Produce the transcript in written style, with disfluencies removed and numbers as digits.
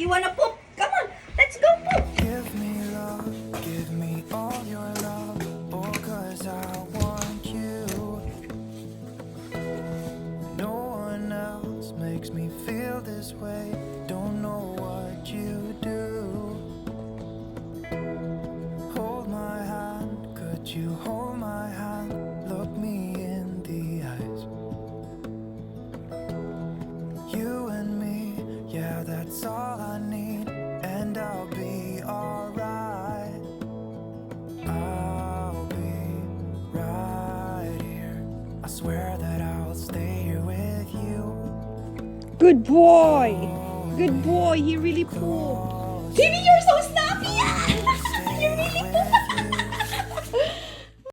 You wanna poop? Come on, let's go poop. Give me love, give me all your love, oh, 'cause I want you. No one else makes me feel this way, don't know what you do. Hold my hand, could you hold my hand, look me in the eyes. You and me, yeah, that's all I need, and I'll be alright. I'll be right here. I swear that I'll stay here with you. Good boy. Good boy. He really pooped. Timmy, you're so snappy. You really poop.